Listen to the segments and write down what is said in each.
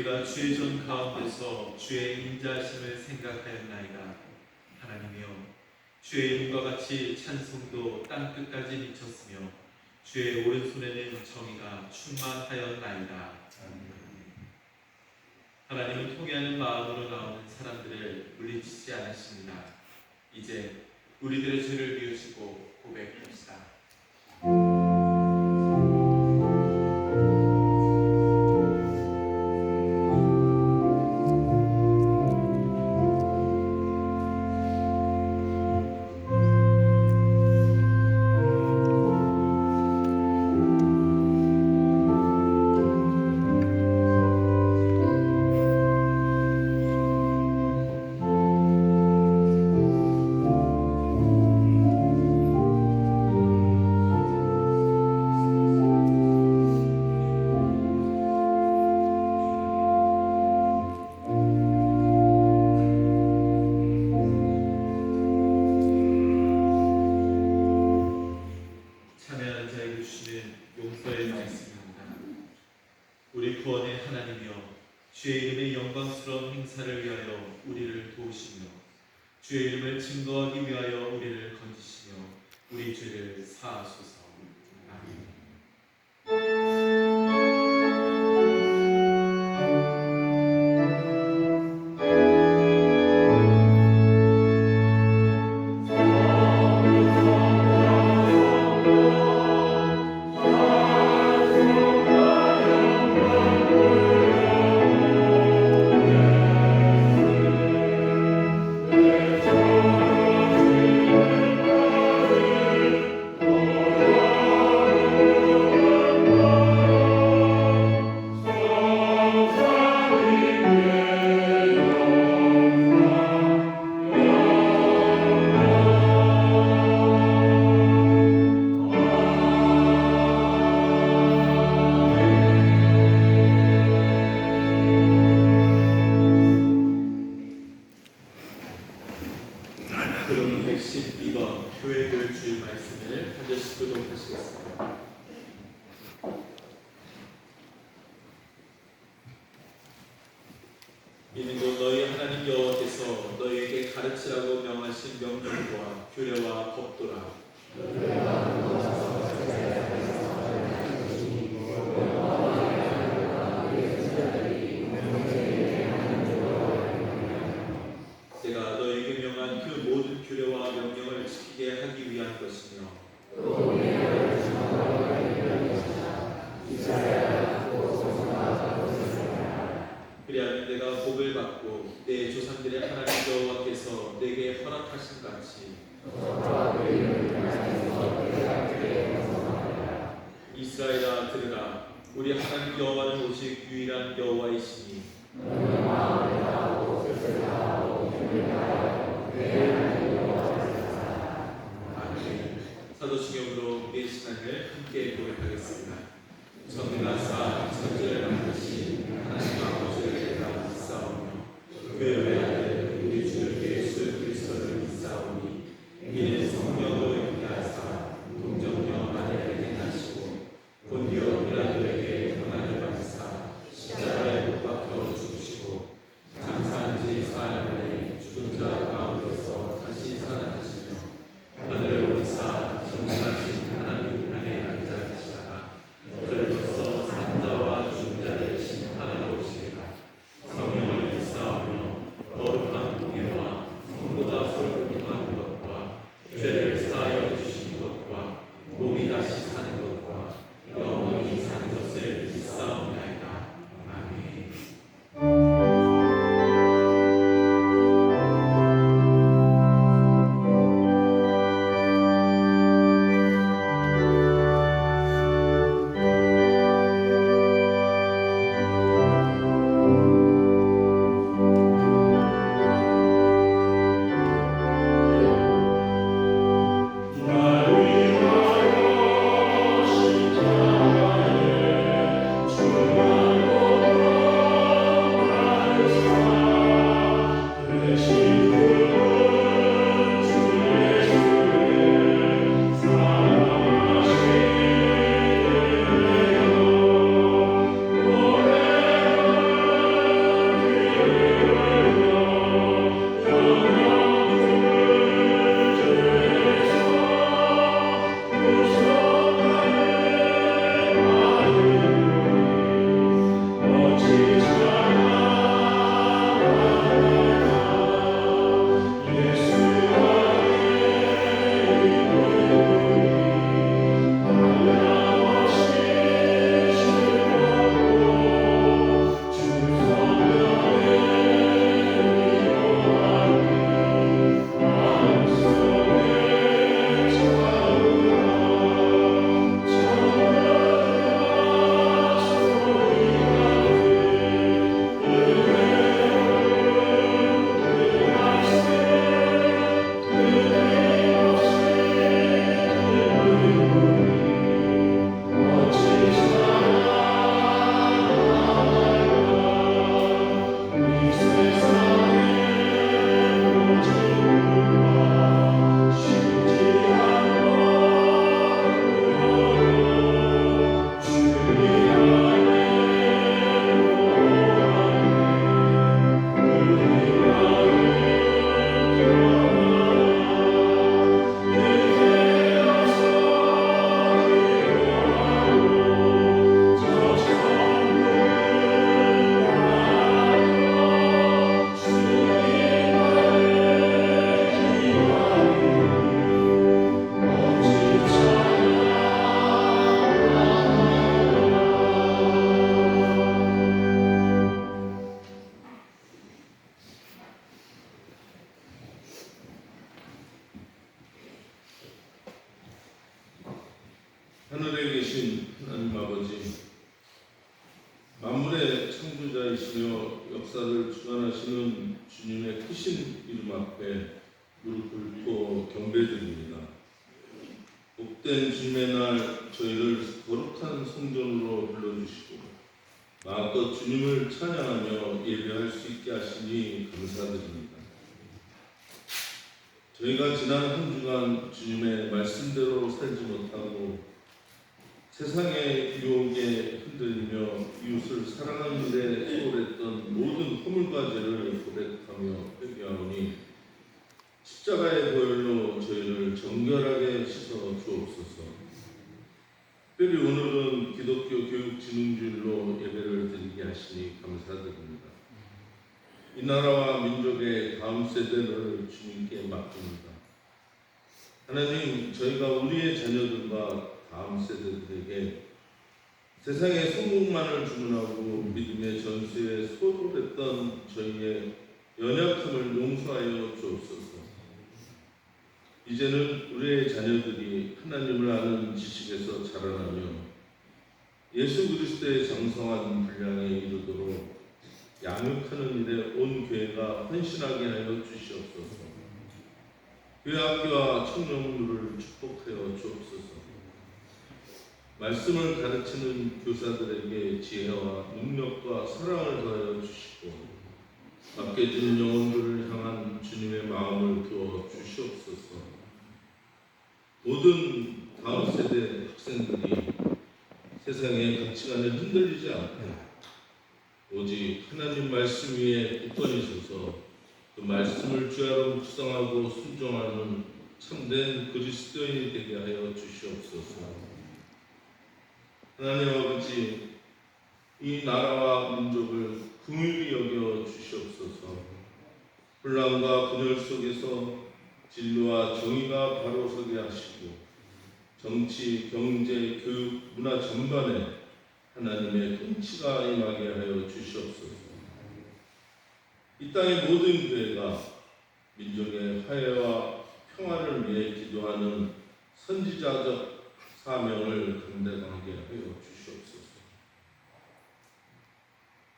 우리가 주의 전 가운데서 주의 인자하심을 생각하였나이다. 하나님이여, 주의 이름과 같이 찬송도 땅끝까지 미쳤으며 주의 오른손에는 정의가 충만하였나이다. 하나님은 통회하는 마음으로 나오는 사람들을 물리치지 않으십니다. 이제 우리들의 죄를 비우시고 고백합시다. 우리 구원의 하나님이여, 주의 이름의 영광스러운 행사를 위하여 우리를 도우시며 주의 이름을 증거하기 위하여 우리를 건지시며 우리 죄를 사하소서. 아멘. 그럼 112번 교회를 주일 말씀을 한 절씩 교독하시겠습니다. 이는 너희 하나님 여호와께서 너희에게 가르치라고 명하신 명령과 규례와 법도라. 내가 너희에게 명한 그 모든 규례와 명령을 지키게 하기 위한 것이며 그리하면 내가 복을 받고 내 조상들의 하나님 여호와께서 내게 허락하신 같이 이스라엘아 들으라. 우리 하나님 여호와는 오직 유일한 여호와이시니 사도신경으로 우리의 신앙을 함께 고백하겠습니다. 전능하사 천지를 만드신 하나님 아버지를 내가 믿사오며 그 외아들 우리 주 예수 그리스도를 믿사오니 이는 성령으로 인하사 동정녀 마리아에게 나시고 본디오 빌라도에게 고난을 받으사 십자가에 못 박혀 죽으시고 장사한 지 사흘 만에 죽은 자 가운데서 다시 살아나시며 하늘을 오르사 전능하신 하나님 안에 앉아 계시다가 그로서 산자와 죽은 자를 심판하러 오시리라. 전능하신 하나님 아버지, 만물의 창조자이시며 역사를 주관하시는 주님의 크신 이름 앞에 무릎 꿇고 경배드립니다. 복된 주님의 날 저희를 거룩한 성전으로 불러주시고 마음껏 주님을 찬양하며 예배할 수 있게 하시니 감사드립니다. 저희가 지난 한 주간 주님의 말씀대로 살지 못하고 세상의 유혹에 흔들리며 이웃을 사랑하는 데 소홀했던 모든 허물과 죄를 고백하며 회개하오니 십자가의 보혈로 저희를 정결하게 씻어 주옵소서. 특별히 오늘은 기독교 교육진흥주일로 예배를 드리게 하시니 감사드립니다. 이 나라와 민족의 다음 세대를 주님께 맡깁니다. 하나님, 저희가 우리의 자녀들과 다음 세대들에게 세상의 성공만을 주문하고 믿음의 전수에 소홀했던 저희의 연약함을 용서하여 주옵소서. 이제는 우리의 자녀들이 하나님을 아는 지식에서 자라나며 예수 그리스도의 장성한 분량에 이르도록 양육하는 일에 온 교회가 헌신하게 하여 주시옵소서. 교회 학교와 청년부를 축복하여 주옵소서. 말씀을 가르치는 교사들에게 지혜와 능력과 사랑을 더하여 주시고 맡겨진 영혼들을 향한 주님의 마음을 두어 주시옵소서. 모든 다음 세대 학생들이 세상의 가치관에 흔들리지 않고 오직 하나님 말씀 위에 굳건히 서서 그 말씀을 주야로 묵상하고 순종하는 참된 그리스도인이 되게 하여 주시옵소서. 하나님 아버지, 이 나라와 민족을 긍휼히 여겨 주시옵소서. 혼란과 분열 속에서 진리와 정의가 바로 서게 하시고 정치, 경제, 교육, 문화 전반에 하나님의 통치가 임하게 하여 주시옵소서. 이 땅의 모든 교회가 민족의 화해와 평화를 위해 기도하는 선지자적 사명을 감당하게 하여 주시옵소서.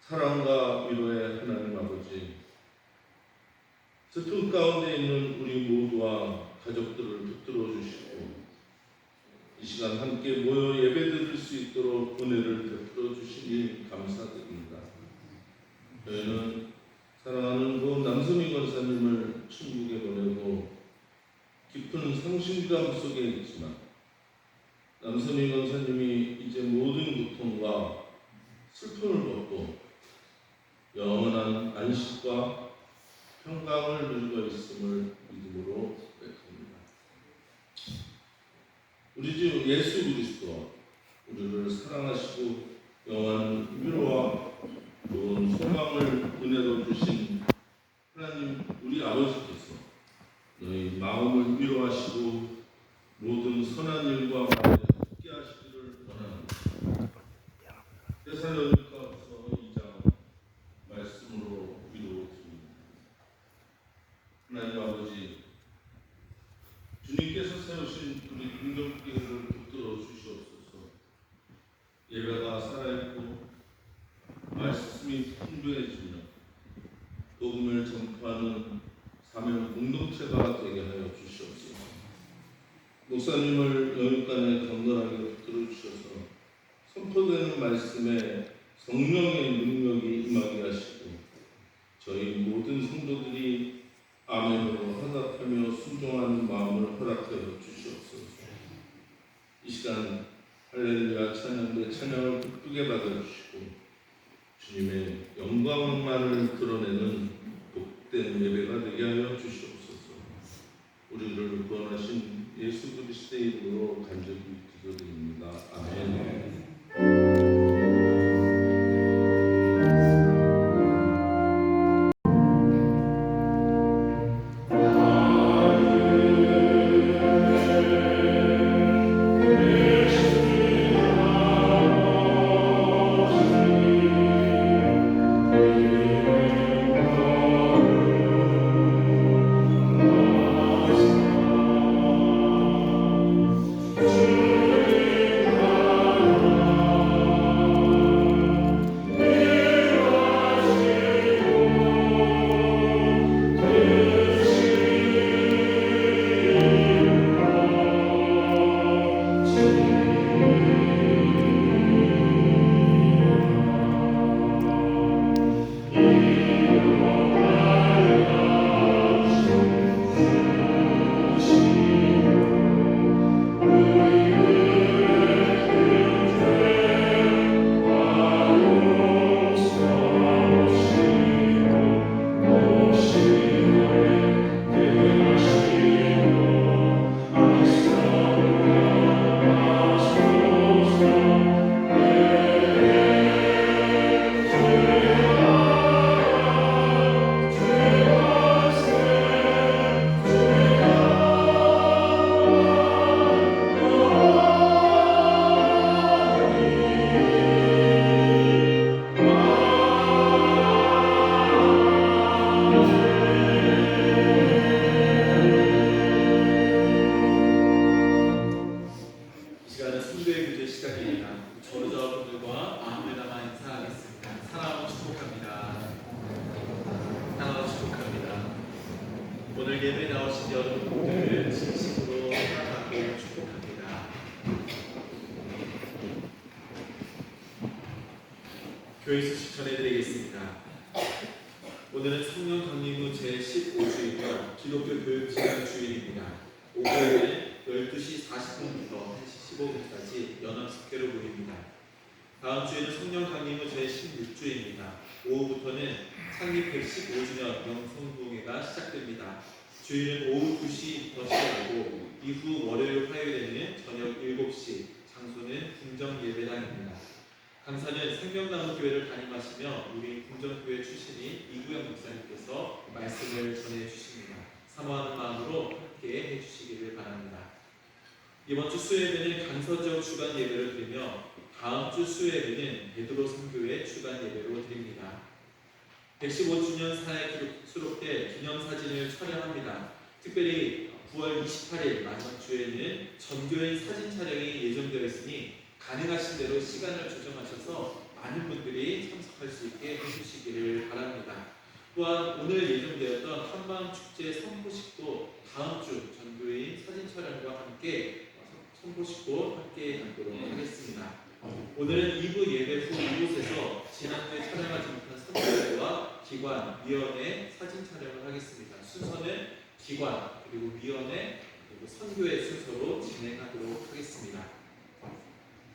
사랑과 위로의 하나님 아버지, 슬픔 가운데 있는 우리 모두와 가족들을 붙들어 주시고 이 시간 함께 모여 예배드릴 수 있도록 은혜를 베풀어 주시니 감사드립니다. 저희는 사랑하는 고 남선희 권사님을 천국에 보내고 깊은 성심감 속에 있지만 남선희 권사님이 이제 모든 고통과 슬픔을 벗고 영원한 안식과 평강을 누리고 있음을 믿음으로 고백합니다. 우리 주 예수 그리스도 우리를 사랑하시고 영원한 위로와 좋은 소망을 은혜로 주신 하나님 우리 아버지께서 너희 마음을 위로하시고 모든 선한 일과 말에 함께 하시기를 원합니다. 데살로니가서 2장 말씀으로 위로드립니다. 하나님 아버지, 주님께서 세우신 우리 긍정교회를 붙들어 주시옵소서. 예배가 살아있고 말씀이 풍부해지며 복음을 전파하는 사명 공동체가 되게 하여 주시옵소서. 목사님을 영육간에 강건하게 붙들어 주셔서 선포되는 말씀에 성령의 능력이 임하게 하시고 저희 모든 성도들이 아멘으로 화답하며 순종하는 마음을 허락하여 주시옵소서. 이 시간 할렐루야 찬양대 찬양을 기쁘게 받아주시고 주님의 영광만을 드러내는 복된 예배가 되게 하여 주시옵소서. 우리를 구원하신 예수 그리스도의 이름으로 간절히 기도드립니다. 아멘. 여러분들을 진심으로 사랑하고 축복합니다. 교회 소식 전해드리겠습니다. 오늘은 성령 강림 후 제15주이며 기독교 교육 진행 주일입니다. 오후에는 12시 40분부터 1시 15분까지 연합숙회로 모입니다. 다음 주에는 성령 강림 후 제16주입니다. 오후부터는 창립 115주년 영성부흥회가 시작됩니다. 주일은 오후 2시부터 시작하고 이후 월요일 화요일에는 저녁 7시, 장소는 궁정예배당입니다. 강사는 생명나무교회를 담임하시며 우리 궁정교회 출신인 이구영 목사님께서 말씀을 전해주십니다. 사모하는 마음으로 함께 해주시기를 바랍니다. 이번 주 수요예배는 강서지역 주간 예배를 드리며 다음 주 수요예배는 베드로 선교회 주간 예배로 드립니다. 115주년 사에 수록될 기념사진을 촬영합니다. 특별히 9월 28일 마지막 주에는 전교인 사진 촬영이 예정되어 있으니 가능하신 대로 시간을 조정하셔서 많은 분들이 참석할 수 있게 해주시기를 바랍니다. 또한 오늘 예정되었던 한마음축제 선포식도 다음 주 전교인 사진 촬영과 함께 선포식도 함께 하도록 하겠습니다. 오늘은 2부 예배 후 이곳에서 지난주에 촬영하지 못한 선교회와 기관, 위원회 사진 촬영을 하겠습니다. 순서는 기관, 그리고 위원회, 그리고 선교회 순서로 진행하도록 하겠습니다.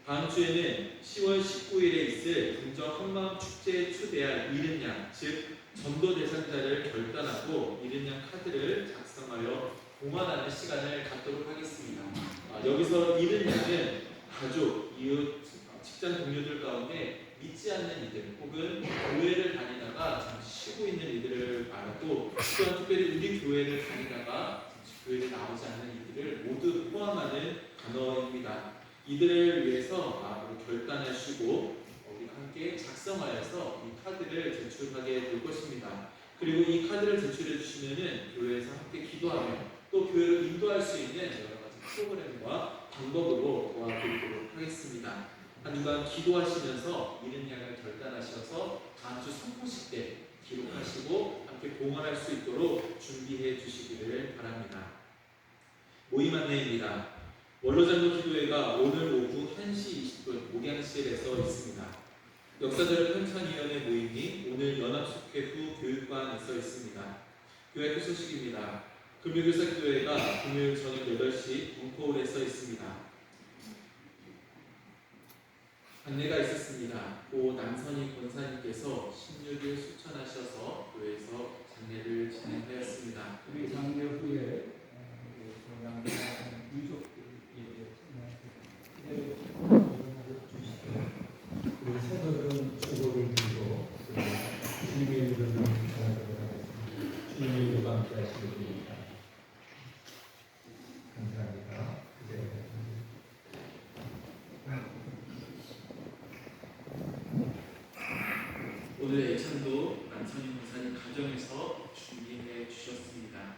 다음 주에는 10월 19일에 있을 궁정 한마음 축제에 초대할 이른 양, 즉 전도 대상자를 결단하고 이른 양 카드를 작성하여 봉헌하는 시간을 갖도록 하겠습니다. 여기서 이른 양은 가족, 이웃, 직장 동료들 가운데 믿지 않는 이들 혹은 교회를 다니다가 잠시 쉬고 있는 이들을 말하고 또한 특별히 우리 교회를 다니다가 교회에 나오지 않는 이들을 모두 포함하는 단어입니다. 이들을 위해서 마음으로 결단하시고 우리가 함께 작성하여서 이 카드를 제출하게 될 것입니다. 그리고 이 카드를 제출해 주시면은 교회에서 함께 기도하며 또 교회를 인도할 수 있는 여러 가지 프로그램과 방법으로 도와드리도록 하겠습니다. 한 주간 기도하시면서 이른 양을 결단하셔서 다음 주 선포식 때 기록하시고 함께 봉헌할 수 있도록 준비해 주시기를 바랍니다. 모임 안내입니다. 원로장로 기도회가 오늘 오후 1시 20분 목양실에서 있습니다. 역사절 편찬위원회 모임이 오늘 연합숙회 후 교육관에서 있습니다. 교회 그 소식입니다. 금요교사 기도회가 금요일 저녁 8시 벙커홀에서 있습니다. 안내가 있었습니다. 고 남선희 권사님께서 16일 수천하셔서 교회에서 장례를 진행하였습니다. 우리 장례 후에 유족들이 그리고 새벽은 축복을 드리고 주님의 이름을 전하도록 하겠습니다. 주님의 이름과 함께 하시겠습니다. 감사합니다. 오늘 예찬도 남선희 권사님 가정에서 준비해 주셨습니다.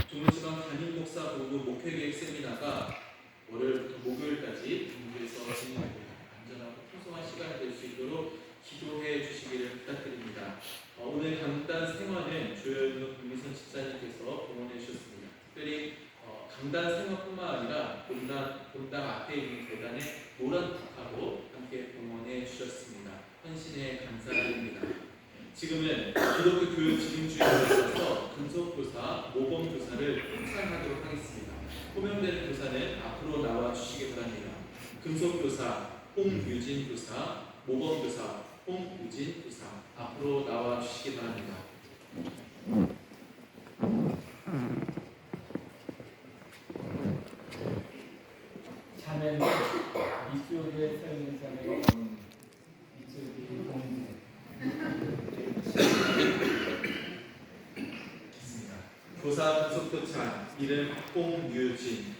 종로지방 담임 목사 보고 목회계획 세미나가 월요일부터 목요일까지 동부에서 진행됩니다. 안전하고 풍성한 시간이 될 수 있도록 기도해 주시기를 부탁드립니다. 오늘 강단 생활은 조현욱 국미선 집사님께서 봉헌해 주셨습니다. 특별히 강단 생활뿐만 아니라 본당 앞에 있는 계단에 노란 국화로 함께 봉헌해 주셨습니다. 헌신에 감사드립니다. 지금은 기독교 교육 진흥주의로서 금속교사, 모범교사를 호칭하도록 하겠습니다. 호명되는 교사는 앞으로 나와 주시기 바랍니다. 금속교사 홍유진 교사, 모범교사 홍유진 교사 앞으로 나와 주시기 바랍니다. 자매는 이쪽에 서 있는 자매가 이쪽이 공부 교사 금속교차 이름 홍유진.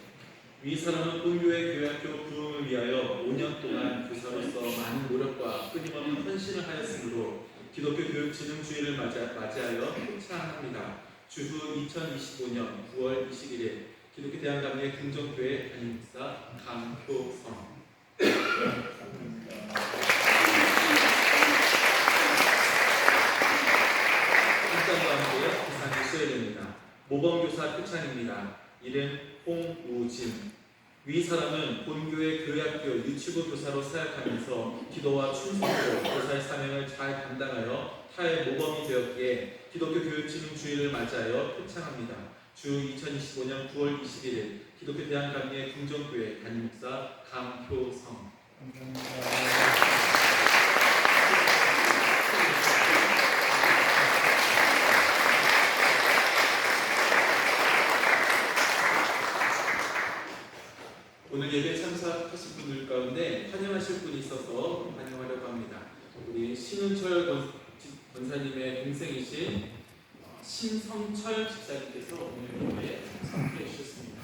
위 사람은 본교회 교회학교 부흥을 위하여 5년 동안 교사로서 많은 노력과 끊임없는 헌신을 하였으므로 기독교 교육진흥주의를 맞이하여 표창합니다. 주후 2025년 9월 21일 기독교 대한감리회 궁정교회 담임목사 강효성. 함께 기상이 있어야 됩니다. 모범교사 표창입니다. 사람은 본교회 교회학교 유치부 교사로 사역하면서 기도와 충성으로 교사의 사명을 잘 감당하여 타의 모범이 되었기에 기독교 교육진흥주의를 맞이하여 표창합니다. 주 2025년 9월 21일 기독교 대한감리의 궁정교회 담임목사 강효성. 오늘 예배 참석하신 분들 가운데 환영하실 분이 있어서 환영하려고 합니다. 우리 신은철 권사님의 동생이신 신성철 집사님께서 오늘 예배에 참석해 주셨습니다.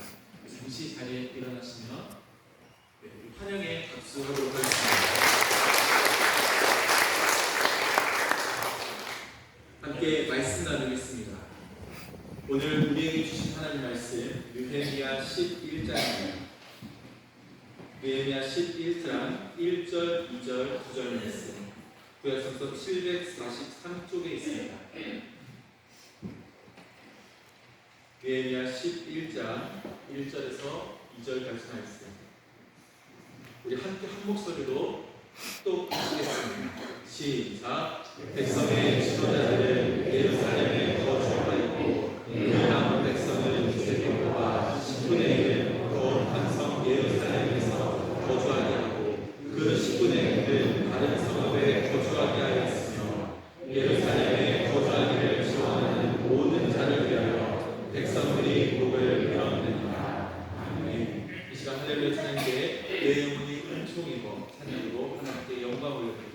잠시 자리에 일어나시면 환영의 박수하도록 하겠습니다. 함께 말씀 나누겠습니다. 오늘 우리에게 주신 하나님 말씀 느헤미야 11장입니다. 느헤미야 11장 1절, 2절, 9절 말씀 구약성서 743쪽에 있습니다. 느헤미야 11장 1절에서 2절까지 말씀 우리 함께 한 목소리로 또 하시겠습니다. 시작. 백성의 지도자들을 예루살렘에 거주하였고 그 남은 백성은 유대교와 10분의 1은 거룩한 성 예루살렘에서 거주하게 하고 그 10분의 1은 다른 성읍에 거주하게 하였으며 예루살렘에 거주하기를 지원하는 모든 자를 위하여 백성들이 목을 베었느니라. 아멘. 이 시간 할렐루야 찬양대 내 영혼이 은총이고 찬양으로 하나님께 영광을 올려드리겠습니다.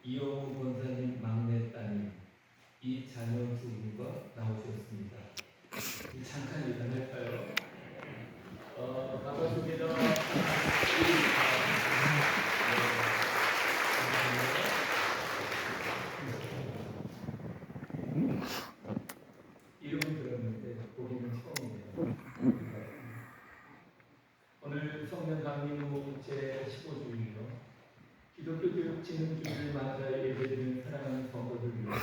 이영우 권사님 막내 따님 이 자녀 두 분과 나오셨습니다. 잠깐 일어날까요? 반갑습니다. 이름 들었는데 보기는 처음이에요. 오늘 성령 강림후 제15주일로 기독교 교육 진흥주를 맞아 예배드리는 사랑하는 성도들 위해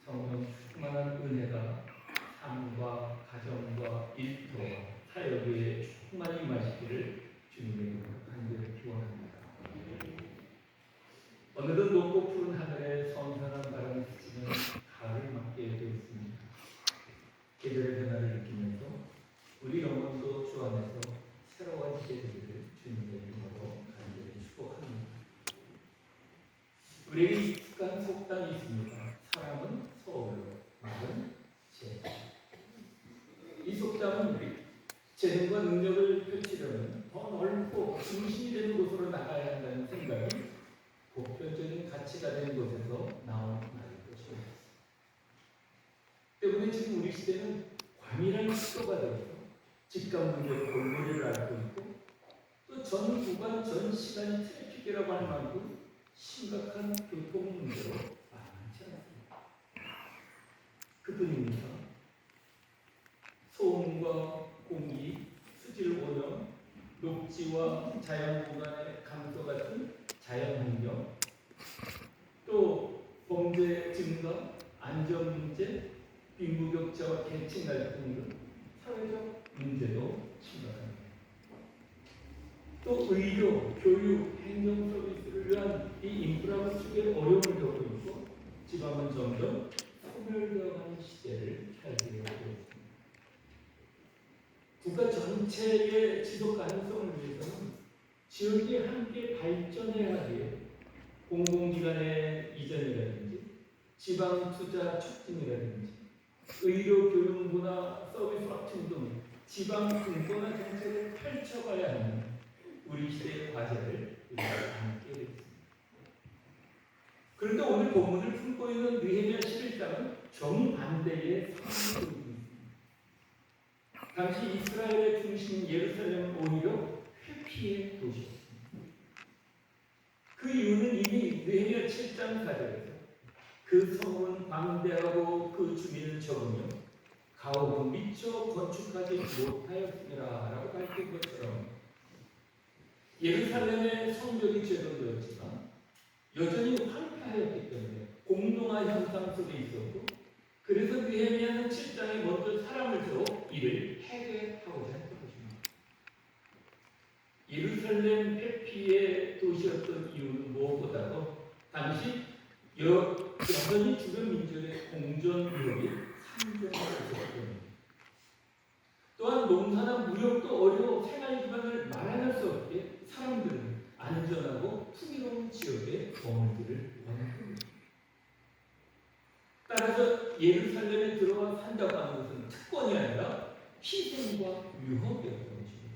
성령 충만한 은혜가 삶과 가정과 일터와 사역에 충만히 임하시기를 주님의 이름으로 간절히 기원합니다. 오늘은 높고 푸른 하늘에 선선한 바람이 스치는 가을을 맞게 되었습니다. 계절의 변화를 느끼면서 우리 영혼도 주 안에서 새로워지게 되기를 주님의 이름으로 간절히 축복합니다. 우리에게 익숙한 속담이 있습니다. 사람은 서울로, 말은 재. 이 속담은 재능과 능력을 펼치려면 더 넓고 중심이 되는 곳으로 나가야 한다는 생각이 보편적인 가치가 되는 곳에서 나온 말일 것입니다. 때문에 지금 우리 시대는 과밀한 시도가 되어서 직감 문제로 골머리를 앓고 있고 또 전 구간 전 시간이 트래픽이라고 할 만큼 심각한 교통 문제로 만만치 않습니다. 그뿐입니다. 소음과 공기, 수질 오염, 녹지와 자연 공간의 감소 같은 자연 환경, 또 범죄 증가, 안전 문제, 빈부격차와 계층 갈등 등 사회적 문제도 심각합니다. 또 의료, 교육, 행정 서비스를 위한 이 인프라 구축에 어려움을 겪고 있고 지방은 점점 소멸되어가는 시대를 살게 되고 있습니다. 국가 전체의 지속 가능성을 위해서는 지역이 함께 발전해야 하기에 공공기관의 이전이라든지 지방 투자 촉진이라든지 의료, 교육, 문화, 서비스 확충 등 지방 분권화 정책을 펼쳐가야 하는 우리 시대의 과제를 우리가 함께 했습니다. 그런데 오늘 본문을 품고 있는 느헤미야 11장은 정반대의 상황을 보이고 있습니다. 당시 이스라엘의 중심 예루살렘은 오히려 회피의 도시였습니다. 그 이유는 이미 느헤미야 7장 4절에서 그 성은 방대하고 그 주민은 적으며 가옥은 미처 건축하지 못하였습니다 라고 밝힌 것처럼 예루살렘의 성벽이 제거되었지만 여전히 황폐하였기 때문에 공동화 현상 속에 있었고 그래서 느헤미야는 7장에 먼저 사람을 세워 이를 해결하고자 했던 것입니다. 예루살렘 회피의 도시였던 이유는 무엇보다도 당시 여전히 주변 민족의 공전 유럽이 상존하고 있었기 때문입니다. 또한 농사나 무역도 어려워 생활 기반을 마련할 수 없게 사람들은 안전하고 풍요로운 지역에 머물기를 원합니다. 따라서 예루살렘에 들어와 산다고 하는 것은 특권이 아니라 희생과 위협이었던 것입니다.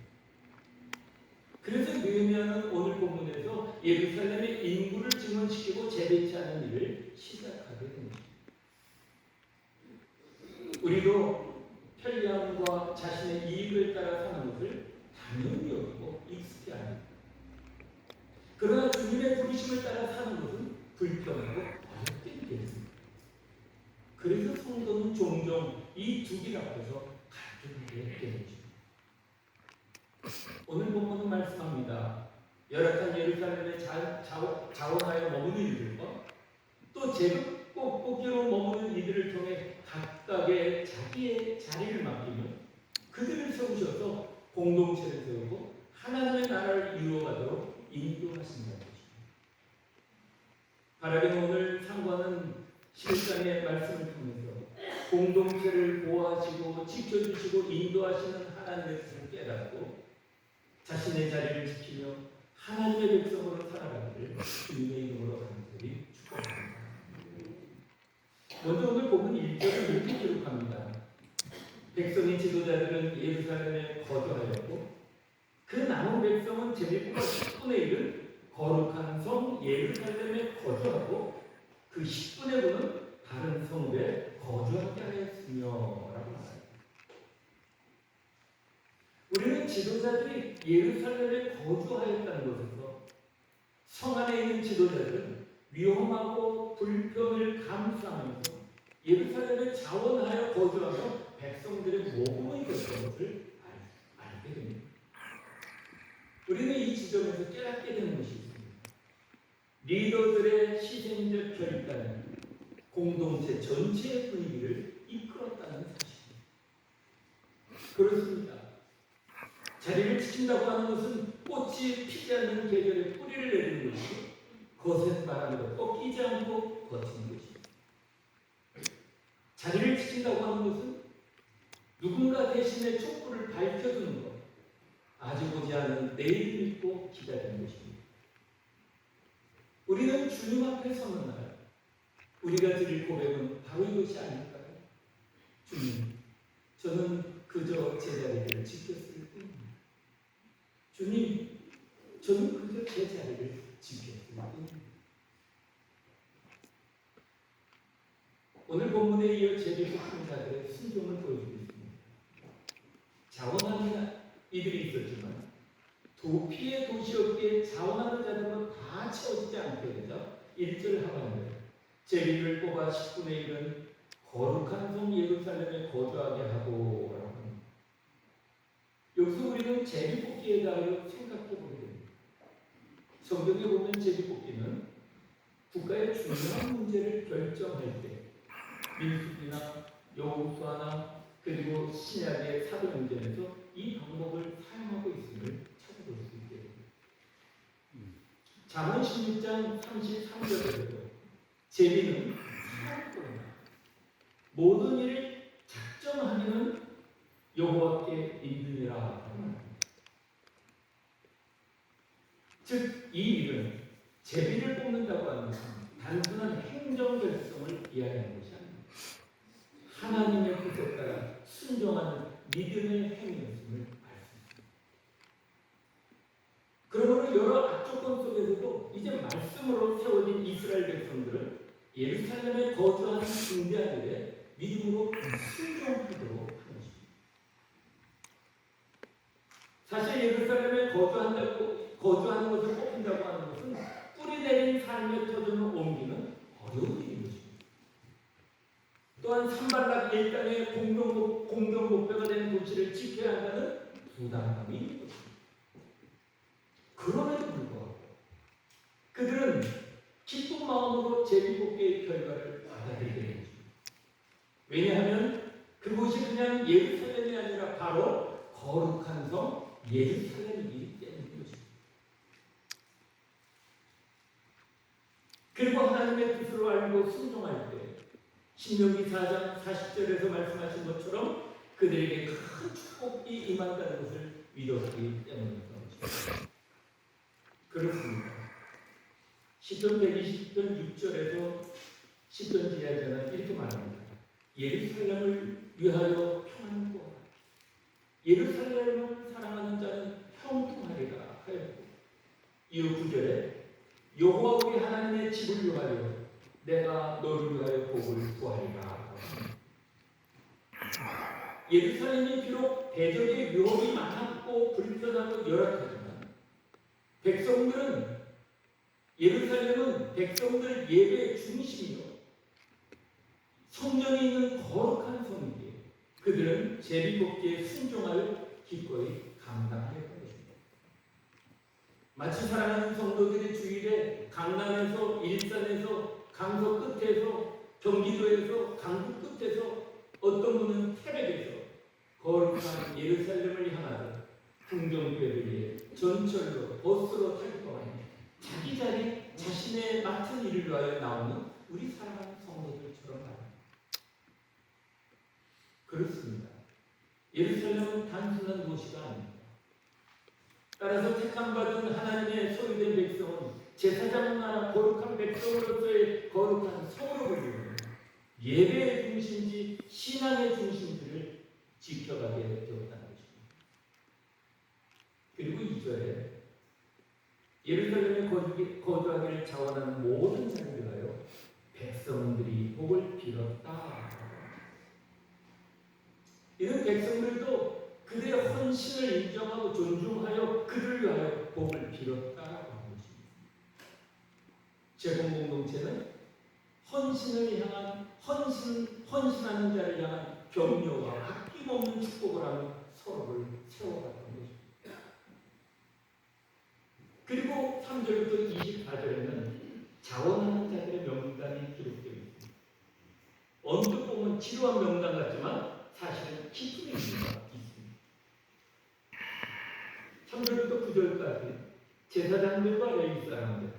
그래서 느헤미야는 오늘 본문에서 예루살렘의 인구를 증원시키고 재배치하는 일을 시작하게 됩니다. 우리도 편리함과 자신의 이익을 따라 사는 것을 당연히 여기고 익숙해합니다. 그러나 주님의 부르심을 따라 사는 것은 불편하고 어렵게 느껴집니다. 그래서 성도는 종종 이 두 길 앞에서 갈등하게 되죠. 오늘 본문은 말씀합니다. 열악한 예루살렘에 자원하여 머무는 이들과 또 제법 뽁뽁이로 머무는 이들을 통해 각각의 자기의 자리를 맡기며 그들을 세우셔서 공동체를 세우고 하나님의 나라를 이루어가도록 인도하신다는 것입니다. 바라기는 오늘 상관은 11장의 말씀을 통해서 공동체를 보호하시고 지켜주시고 인도하시는 하나님의 뜻을 깨닫고 자신의 자리를 지키며 하나님의 백성으로 살아가기를 주님의 이름으로 간절히 축복합니다. 먼저 오늘 본문 1절을 이렇게 기록합니다. 백성의 지도자들은 예루살렘에 거주하였고 그 남은 백성은 제비국과 10분의 1을 거룩한 성 예루살렘에 거주하고 그 10분의 9는 다른 성읍에 거주하게 하였으며 라고 말합니다. 우리는 지도자들이 예루살렘에 거주하였다는 것에서 성 안에 있는 지도자들은 위험하고 불평을 감수하면서 예루살렘에 자원하여 거주하며 백성들의 모범이 됐던 것을 알게 됩니다. 우리는 이 지점에서 깨닫게 되는 것이 있습니다. 리더들의 희생적 결단은 공동체 전체의 분위기를 이끌었다는 사실입니다. 그렇습니다. 자리를 지킨다고 하는 것은 꽃이 피지 않는 계절에 뿌리를 내리는 것이고 거센 바람에도 꺾이지 않고 버티는 것입니다. 자리를 지킨다고 하는 것은 누군가 대신에 촛불을 밝혀주는 것, 아직 오지 않은 내일을 믿고 기다리는 것입니다. 우리는 주님 앞에 서는 날 우리가 드릴 고백은 바로 이것이 아닐까요? 주님, 저는 그저 제 자리를 지켰을 뿐입니다. 주님, 저는 그저 제 자리를 지켰을 뿐입니다. 오늘 본문에 이어 제비뽑힌 자들의 순종을 보여주고 있습니다. 자원하는 이들이 있었지만 도피의 도시였기에 자원하는 자들은 다 채워지지 않게 되죠. 1절 하반절 제비를 뽑아 10분의 1은 거룩한 성 예루살렘에 거주하게 하고 라고 합니다. 여기서 우리는 제비뽑기에 대하여 생각해 보게 됩니다. 성경에 보면 제비뽑기는 국가의 중요한 문제를 결정할 때 민수기나 여호수아나 그리고 신약의 사도행전에서 이 방법을 사용하고 있음을 찾아볼 수 있게 됩니다. 잠언 16장 33절에도 제비는 사업거나 모든 일을 작정하기는 여호와께 있느니라 합니다. 즉, 이 일은 제비를 뽑는다고 하는 것은 단순한 행정 결정을 이야기하는 것이 아닙니다. 하나님의 뜻에 따라 순종하는 믿음의 행위였음을 알 수 있습니다. 그러므로 여러 악조건 속에서도 이제 말씀으로 세워진 이스라엘 백성들은 예루살렘에 거주하는 중대하들의 믿음으로 순종하도록 하는 것입니다. 사실 예루살렘에 거주하는 것을 뽑힌다고 하는 것은 뿌리 내린 삶의 터전을 옮기는 어려운 일인 것입니다. 또한 산발락 일당의 공동 목표가 되는 도시를 지켜야 한다는 부담감이 있는 것입니다. 그럼에도 불구하고 그들은 기쁜 마음으로 제비뽑기의 결과를 받아들이게 되는 것입니다. 왜냐하면 그곳이 그냥 예루살렘이 아니라 바로 거룩한 성 예루살렘이기 때문인 것입니다. 그리고 하나님의 뜻을 알고 순종할 때 신명기 4장 40절에서 말씀하신 것처럼 그들에게 큰 축복이 임한다는 것을 믿었기 때문입니다. 그렇습니다. 시편 120편 6절에서 시편 기자는 이렇게 말합니다. 예루살렘을 위하여 평안을 구하라. 예루살렘을 사랑하는 자는 평통하리라 하였고 이후 9절에 여호와 우리 하나님의 집을 위하여 내가 너를 위하여 복을 구하리라. 예루살렘이 비록 대적의 위험이 많았고 불편하고 열악하지만 예루살렘은 백성들 예배의 중심이요 성전이 있는 거룩한 성이기에 그들은 제비뽑기에 순종하여 기꺼이 감당하였던 것입니다. 마치 사랑하는 성도들이 주일에 강남에서 일산에서 강서 끝에서 경기도에서 강북 끝에서 어떤 분은 태백에서 거룩한 예루살렘을 향하여 풍경교회를 위해 전철로 버스로 탈 동안 자기 자리 자신의 맡은 일을 위하여 나오는 우리 사랑하는 성도들처럼 말합니다. 그렇습니다. 예루살렘은 단순한 도시가 아닙니다. 따라서 택함받은 하나님의 소유된 백성은 제사장 나라 거룩한 백성으로서의 거룩한 성으로 불리는 예배의 중심지 신앙의 중심지를 지켜가게 되었다는 것입니다. 그리고 2절에 예루살렘에 거주하기를 원하는 모든 자들이가요 백성들이 복을 빌었다. 이런 백성들도 그들의 헌신을 인정하고 존중하여 그들을 위하여 복을 빌었다라고 하는 것입니다. 제공공동체는 헌신을 향한 헌신하는 자를 향한 격려와 아낌없는 축복을 하며 서로를 세워갔던 것입니다. 그리고 3절부터 24절에는 자원하는 자들의 명단이 기록되어 있습니다. 언뜻 보면 지루한 명단 같지만 사실은 깊은 의미가 있습니다. 3절부터 9절까지 제사장들과 레위 사람들,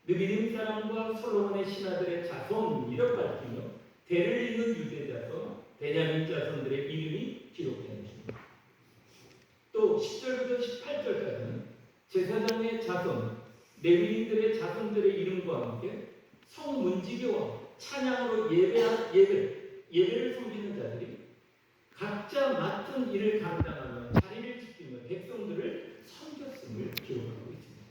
느비림 사람과 솔로몬의 신하들의 자손이라고 밝히며 대를 잇는 유대 자손, 베냐민 자손들의 이름이 기록된 것입니다. 또 10절부터 18절까지는 제사장의 자손, 레위인들의 자손들의 이름과 함께 성문지교와 찬양으로 예배를 섬기는 자들이 각자 맡은 일을 감당하며 자리를 지키며 백성들을 섬겼음을 기록하고 있습니다.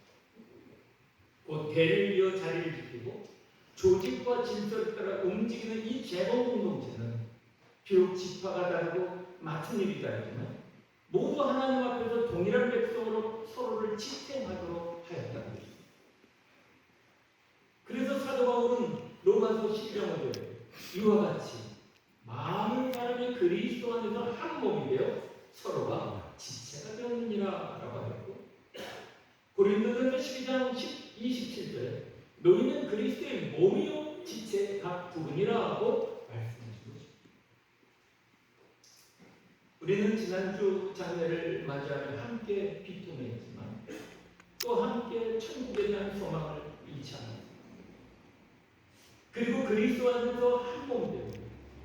곧 대를 이어 자리를 지키고 조직과 질서를 따라 움직이는 이 재봉 공동체는 비록 지파가 다르고 맡은 일이 다르지만 모두 하나님 앞에서 동일한 백성으로 서로를 지탱하도록 하였다는 것입니다. 그래서 사도 바울은 로마서 12장에 이와 같이 많은 사람이 그리스도 안에서 한 몸이 되어 서로가 지체가 되었느니라 라고 하였고, 고린도전서 12장 27절에 너희는 그리스도의 몸이요 지체 각 부분이라 하고 말씀하신 것입니다. 우리는 지난주 장례를 맞이하며 함께 비통했지만 또 함께 천국에 대한 소망을 잃지 않았습니다. 그리고 그리스도 안에서 한 몸 되고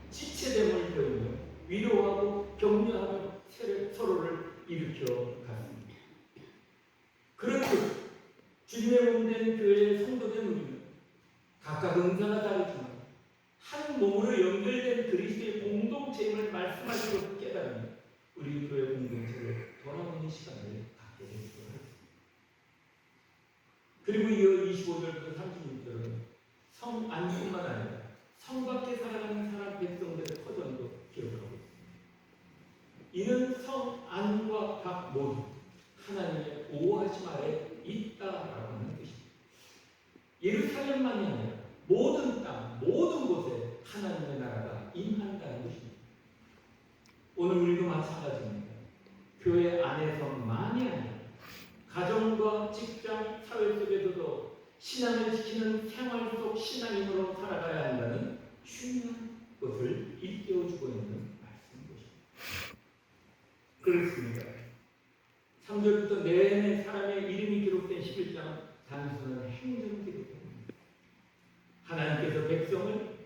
지체됨을 배우며 위로하고 격려하며 서로를 일으켜 갔습니다. 그렇듯 주님의 몸된 교회의 성도된 우리는 각각 은사가 다르지만 한 몸으로 연결된 그리스도의 공동체임을 말씀하시고 깨달으며 우리 교회 공동체를 돌아보는 시간을 갖게 되기도 하였습니다. 그리고 이어 25절부터 36절은 성 안뿐만 아니라 성 밖에 살아가는 사람 백성들의 터전도 기록하고 있습니다. 이는 성 안과 밖 모두 하나님의 보호하심 아래 있다라고 하는 뜻입니다. 예루살렘만이 아니라 모든 땅, 모든 곳에 하나님의 나라가 임한다는 것입니다. 오늘 우리도 마찬가지입니다. 교회 안에서만이 아니라 가정과 직장, 사회 속에서도 신앙을 지키는 생활 속 신앙인으로 살아가야 한다는 중요한 것을 일깨워주고 있는 말씀인 것입니다. 그렇습니다. 3절부터 내내 사람의 이름이 기록된 11장은 단순한 행정 기록입니다. 하나님께서 백성을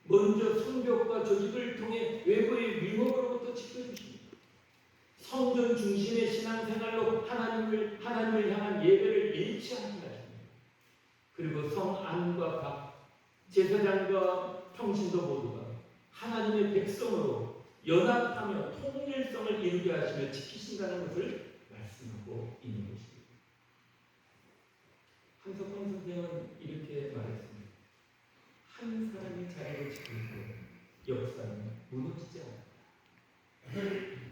먼저 성벽과 조직을 통해 외부의 위협으로부터 지켜주십니다. 성전 중심의 신앙생활로 하나님을 향한 예배를 잃지 않게 하십니다. 그리고 성 안과 밖, 제사장과 평신도 모두가 하나님의 백성으로 연합하며 통일성을 이루게 하시며 지키신다는 것을 말씀하고 있는 것입니다. 한석헌 선생은 이렇게 말했습니다. 한 사람이 자리를 지킬 때 역사는 무너지지 않는다.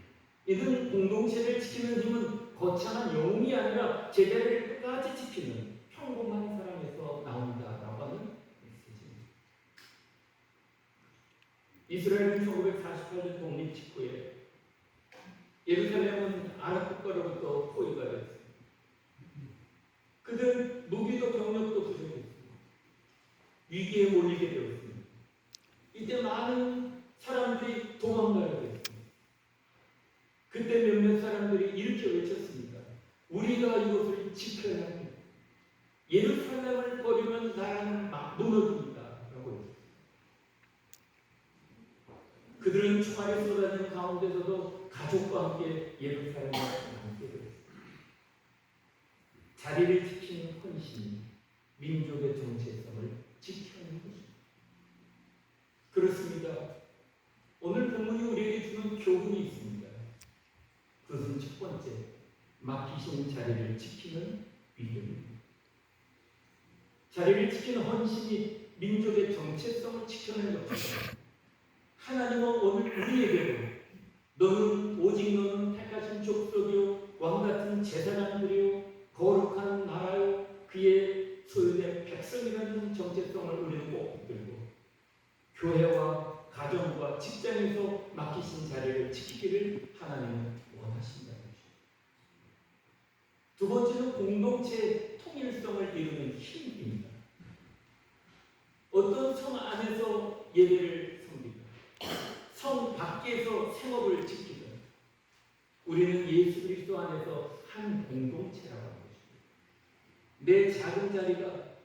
이는 공동체를 지키는 힘은 거창한 영웅이 아니라 제자리를 끝까지 지키는 평범한 사람에서 나온다라고 하는 메시지입니다. 이스라엘은 1948년 독립 직후에 예루살렘은 아랍 국가로부터 포위가 됐습니다. 그들은 무기도 병력도 부족했습니다. 위기에 몰리게 되었습니다. 이때 많은 사람들이 도망가게 됐습니다. 그때 몇몇 사람들이 이렇게 외쳤습니다. 우리가 이것을 지켜야 합니다. 예루살렘을 버리면 나라는 막 무너집니다. 라고 했습니다. 그들은 총알이 쏟아지는 가운데서도 가족과 함께 예루살렘을 남게 되었습니다. 자리를 지키는 헌신이 민족의 정체성을 지켜내는 것입니다. 그렇습니다. 오늘 본문이 우리에게 주는 교훈이 있습니다. 그것은 첫 번째, 맡기신 자리를 지키는 믿음입니다. 자리를 지키는 헌신이 민족의 정체성을 지켜내는 것입니다. 하나님은 오늘 우리에게도 오직 너는 택하신 족속이요 왕같은 제사장들이요 거룩한 나라요 그의 소유된 백성이라는 정체성을 우리는 꼭 붙들고 교회와 가정과 직장에서 맡기신 자리를 지키기를 하나님은 원하신다는 것입니다. 두 번째는 공동체의 통일성을 이루는 힘입니다. 어떤 성 안에서 예배를 섬기든 성 밖에서 생업을 지키든 우리는 예수 그리스도 안에서 한 공동체라고 하는 것입니다. 내 작은 자리가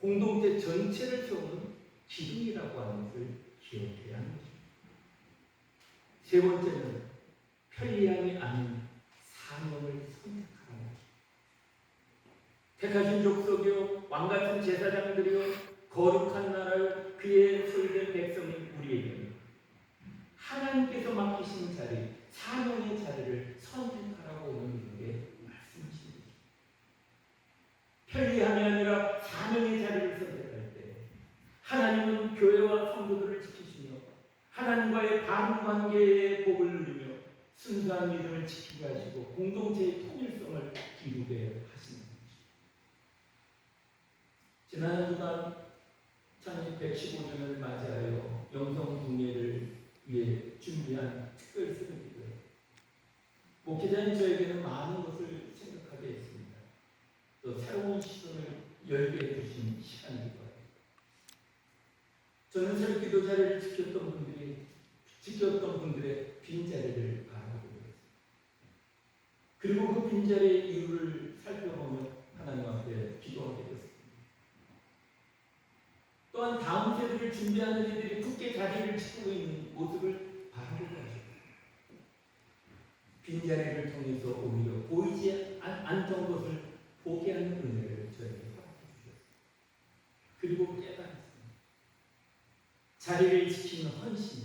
공동체 전체를 세우는 기둥이라고 하는 것을 기억해야 하는 것입니다. 세 번째는 편리함이 아닌 사명을 선택하라는 것입니다. 택하신 족속이요 왕같은 제사장들이요 거룩한 나라요 그의 소유된 백성인 우리에게는 하나님께서 맡기신 자리, 사명의 자리를 선택하라고 오는 게 말씀이십니다. 편리함이 아니라 사명의 자리를 선택할 때 하나님은 교회와 성도들을 지키시며 하나님과의 바른 관계의 복을 누리며 순수한 믿음을 지키게 하시고 공동체의 통일성을 이루게 하시는 것입니다. 지난 한 주간 창립 115주년을 맞이하여 영성국례를 위해 준비한 특별 새벽기도예요. 목회자인 저에게는 많은 것을 생각하게 했습니다. 또 새로운 시선을 열게 해주신 시간이기도 합니다. 저는 새벽기도 자리를 지켰던 분들의 빈자리를 바라보고 있습니다. 그리고 그 빈자리의 이유를 살펴보며 하나님 앞에 기도하게 됐습니다. 또한 다음 세대를 준비하는 이들이 굳게 자리를 지키고 있는 모습을 바라보고 하십니다. 빈자리를 통해서 오히려 보이지 않던 것을 보게 하는 은혜를 저에게 허락해 주셨습니다. 그리고 깨달았습니다. 자리를 지키는 헌신이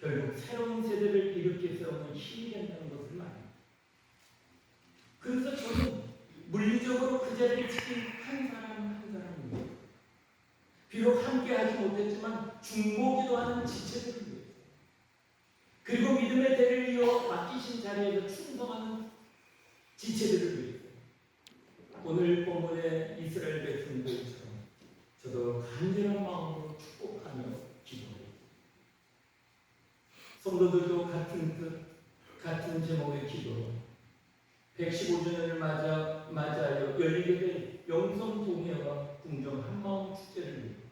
결국 새로운 세대를 일으켜 세우는 힘이 된다는 것을 말합니다. 그래서 저는 물리적으로 그 자리를 지킨 한 사람입니다. 비록 함께하지 못했지만 중보기도 하는 지체들을 위해서 그리고 믿음의 대를 이어 맡기신 자리에서 충성하는 지체들을 위해서 오늘 본문의 이스라엘 백성들처럼 저도 간절한 마음으로 축복하며 기도합니다. 성도들도 같은 뜻, 같은 제목의 기도로 115주년을 맞이하여 열리게 될 영성 동해와 궁정 한마음 축제를 위해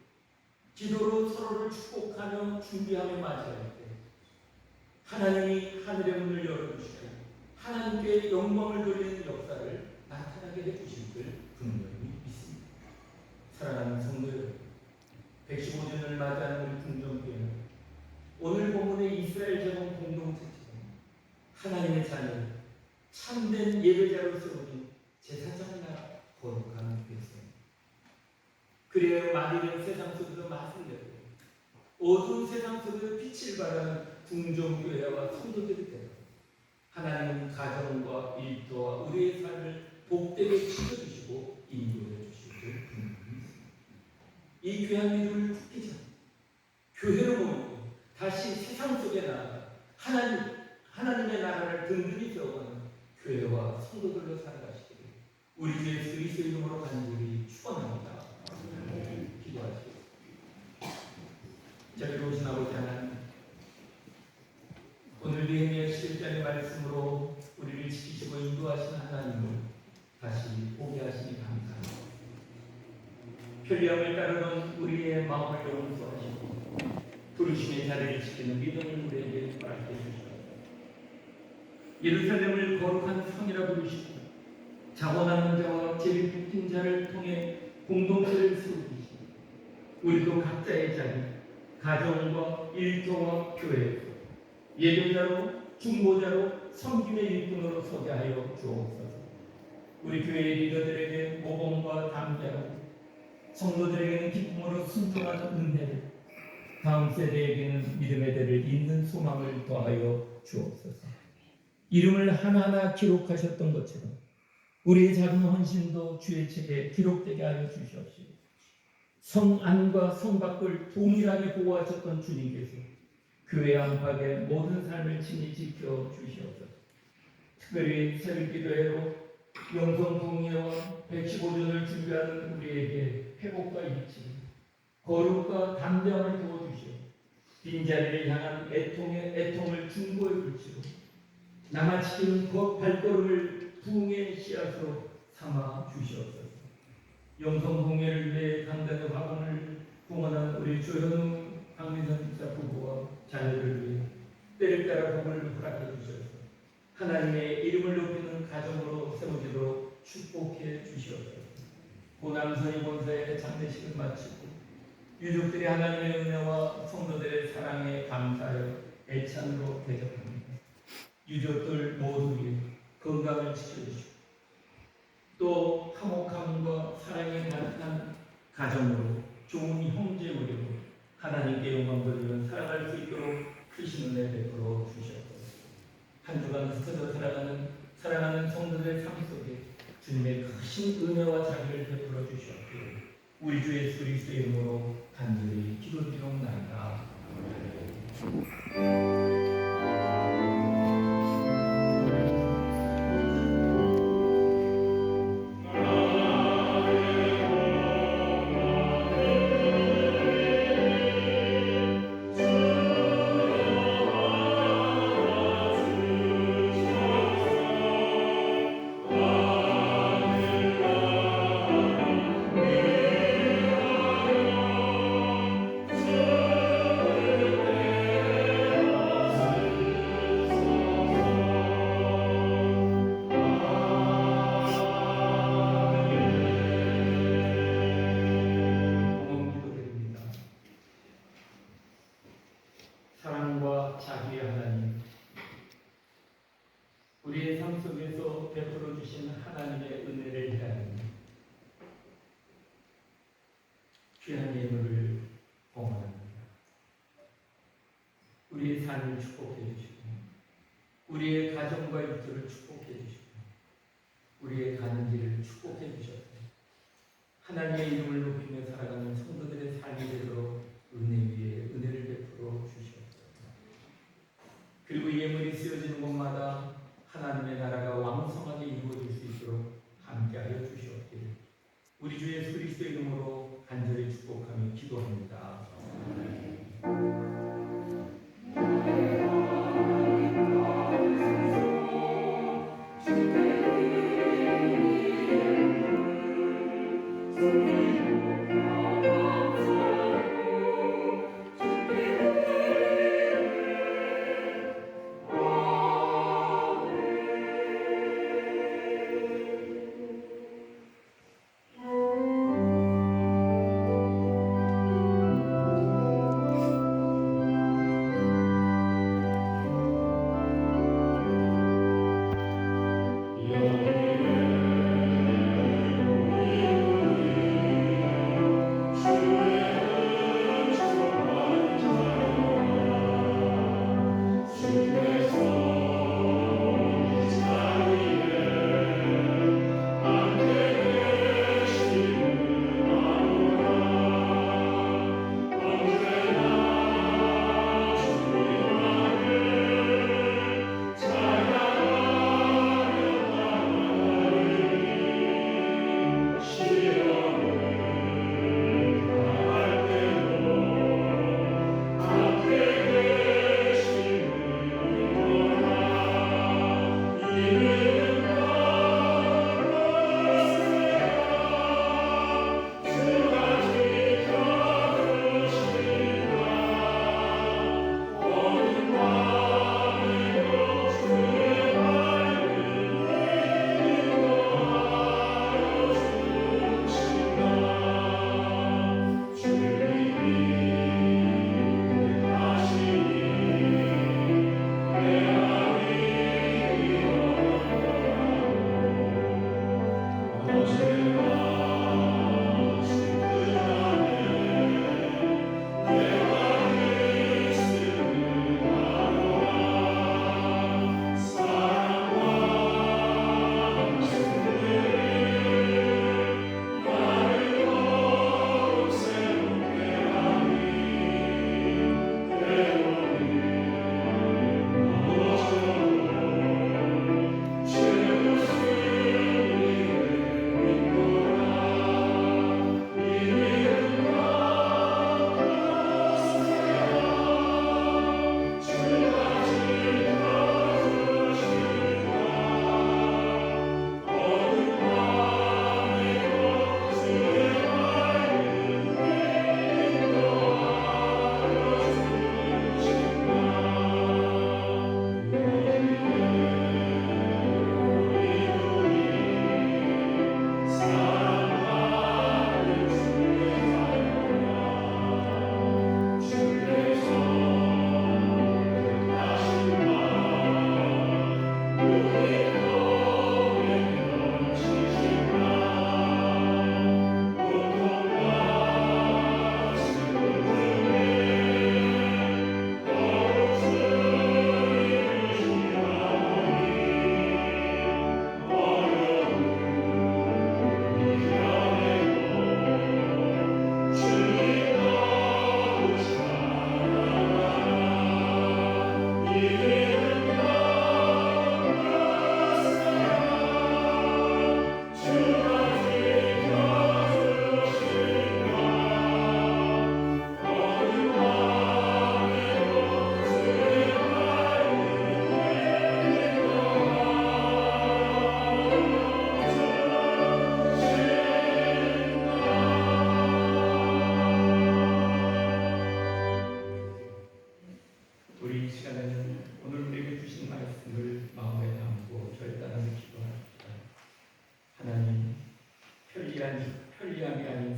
기도로 서로를 축복하며 준비하며 맞이할 때 하나님이 하늘의 문을 열어주시고 하나님께 영광을 돌리는 역사를 나타나게 해주실 줄 분명히 믿습니다. 사랑하는 성도 여러분, 115주년을 맞이하는 우리 궁정교회는 오늘 본문의 이스라엘 제공 공동체처럼 하나님의 자녀 참된 예배자로 세우는 제사장이나 거룩한 백성. 그래야 마리는 세상 속에서 맛을 내고 어두운 세상 속에서 빛을 발하는 궁정교회와 성도들이 되어 하나님은 가정과 일터와 우리의 삶을 복되게 지켜주시고 인도해 주실 줄 분명히 믿습니다. 이 귀한 믿음을 굳게 잡고 교회로 모이고 다시 세상 속에 나아가 하나님의 나라를 든든히 세워가는 교회와 성도들로 살아가시기를 우리 주 예수 그리스도 이름으로 간절히 축원합니다. 기도하시겠습니다. 저희로 오신 아버지 하나님, 오늘 느헤미야 11장의 말씀으로 우리를 지키시고 인도하신 하나님을 다시 보게 하시니 감사합니다. 편리함을 따르는 우리의 마음을 용서하시고 부르심의 자리를 지키는 믿음을 우리에게 허락해 주시옵소서. 예루살렘을 거룩한 성이라 부르시고 자원하는 자와 제비 묶인 자를 통해 공동체를 세우듯이 우리도 각자의 자리, 가정과 일터와 교회에서 예배자로, 중보자로, 섬김의 일꾼으로 서게 하여 주옵소서. 우리 교회의 리더들에게 모범과 담대하고 성도들에게는 기쁨으로 순종하는 은혜를, 다음 세대에게는 믿음의 대를 잇는 소망을 더하여 주옵소서. 이름을 하나하나 기록하셨던 것처럼 우리의 작은 헌신도 주의 책에 기록되게 하여 주시옵시고 성 안과 성 밖을 동일하게 보호하셨던 주님께서 교회 안팎의 모든 삶을 친히 지켜 주시옵소서. 특별히 새벽기도회로 영성봉회와 115전을 준비하는 우리에게 회복과 일치, 거룩과 담대함을 부어주시오. 빈자리를 향한 애통을 중보해 주시오. 남아치는 발걸음을 부흥의 씨앗으로 삼아 주시옵소서. 영성봉회를 위해 강단의 화관을 봉헌한 우리 조현우 박민선 집사 부부와 자녀를 위해 때를 따라 복을 허락해 주셔서 하나님의 이름을 높이는 가정으로 세우기로 축복해 주시옵소서. 고남선이 본사의 장례식을 마치고 유족들이 하나님의 은혜와 성도들의 사랑에 감사하여 애찬으로 대접합니다. 유족들 모두에게 건강을 지켜주시고 또 화목함과 사랑에 가득한 가정으로 좋은 형제무리로 하나님께 영광 돌리며 살아갈 수 있도록 크신 은혜 베풀어 주시옵소서. 한 주간 흩어져 살아가는 사랑하는 성도들의 삶 속에 주님의 크신 은혜와 자비를 베풀어 주시옵기를 우리 주 예수 그리스도의 이름으로 간절히 기도드리옵나이다. 사랑과 자비의 하나님, 우리의 삶 속에서 베풀어 주신 하나님의 은혜를 헤아리며 귀한 예물을 봉헌합니다. 우리의 삶을 축복해 주시고 우리의 가정과 일터를 축복해 주시고 우리의 가는 길을 축복해 주셔서 하나님의 이름을 높이며 살아가는 성도들의 삶이 되도록 은혜 위에 은혜를 베풀어 주시옵소서. 그리고 이 예물이 쓰여지는 곳마다 하나님의 나라가 왕성하게 이루어질 수 있도록 함께하여 주시옵기를 우리 주 예수 그리스도의 이름으로 간절히 축복하며 기도합니다.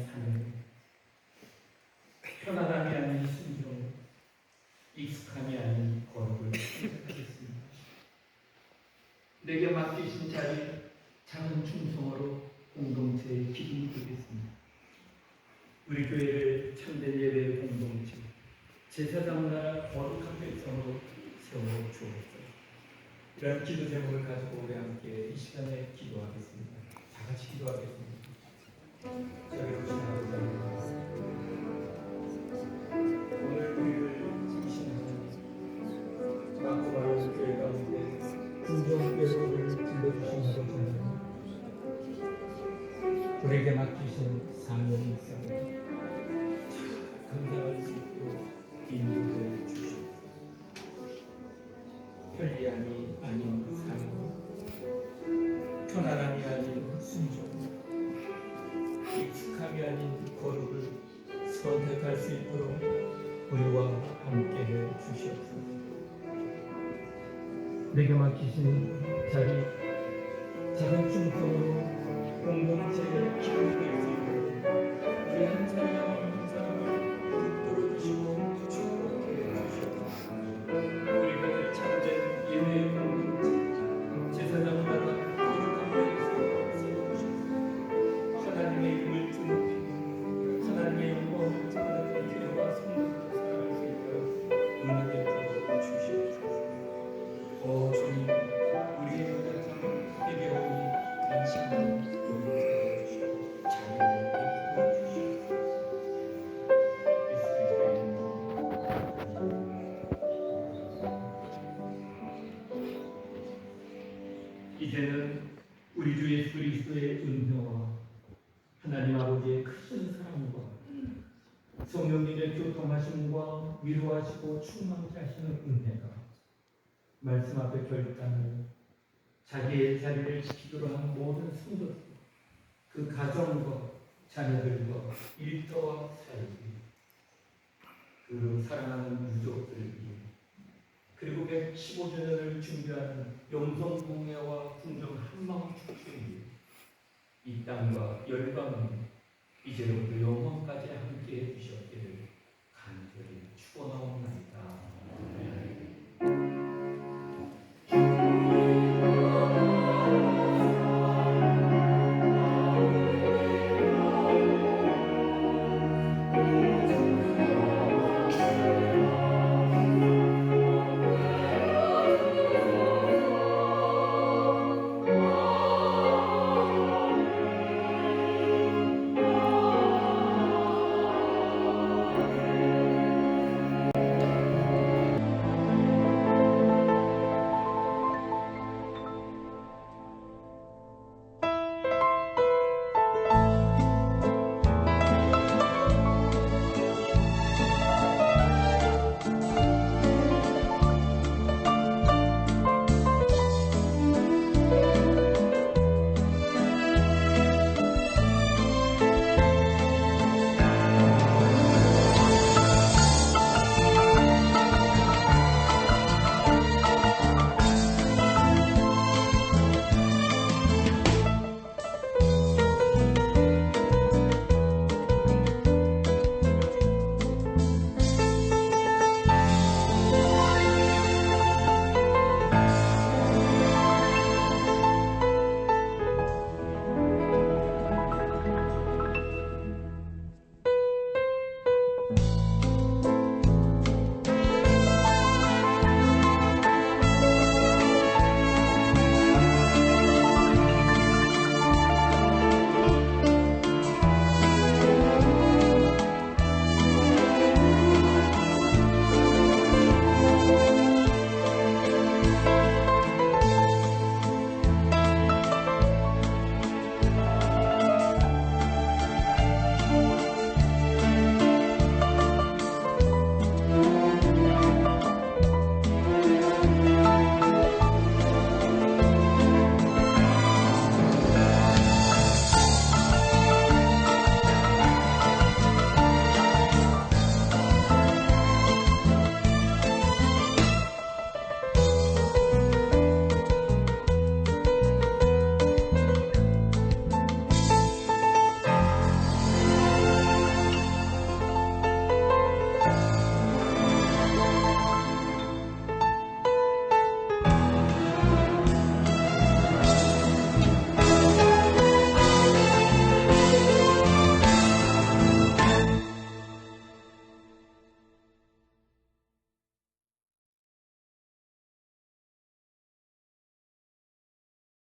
사명, 편안함이 아닌 순종, 익숙함이 아닌 거룩을 선택하겠습니다. 내게 맡기신 자리 작은 충성으로 공동체의 기둥이 되겠습니다. 우리 교회를 참된 예배의 공동체, 제사장 나라 거룩한 백성으로 세워 주옵소서. 이런 기도 제목을 가지고 우리 함께 이 시간에 기도하겠습니다. 다 같이 기도하겠습니다. 저희 오신 아버지 하나님, 오늘 우리를 지키시는 많고 많은 교회 가운데 긍정 예배를 불러주신 아버지 하나님, 우리에게 맡기신 사명이 있습니다. 감당할 수 있도록 인도해 주시옵소서. 편리함이 아닌 삶, 편안함이 아닌 순종, 익숙함이 아닌 거룩을 선택할 수 있도록 우리와 함께해 주시옵소서. 내게 맡기신 자리 작은 충성으로 공동체의 기록이 될 수 있도록 우리 한 사람 한 사람을 붙들어주시고 축복해 주시옵소서. 우리가 참된 예배의 공동체, 제사장 나라 거룩한 백성으로 세워주시옵소서. 하나님의 이름을 드높이고 하나님의 영광을 드러내는 교회와 성도들을 살아갈 수 있도록 은혜를 베풀어 주시옵소서. 오 주님, 우리의 모든 회개하니 인심을 용서해 주시고 자비를 베풀어 주시옵소서. 예수 그리스도의 이름으로 이제는 우리 주 예수 그리스도의 은혜와 하나님 아버지의 크신 사랑과 성령님의 교통하심과 위로하시고 충만케 하시는 은혜가 말씀 앞에 결단을 자기의 자리를 지키도록 한 모든 성도들, 그 가정과 자녀들과 일터와 사이에, 그 사랑하는 유족들 위해, 그리고 115주년을 준비하는 영성공예와 풍경 한마음 축제에 이 땅과 열방은 이제로부터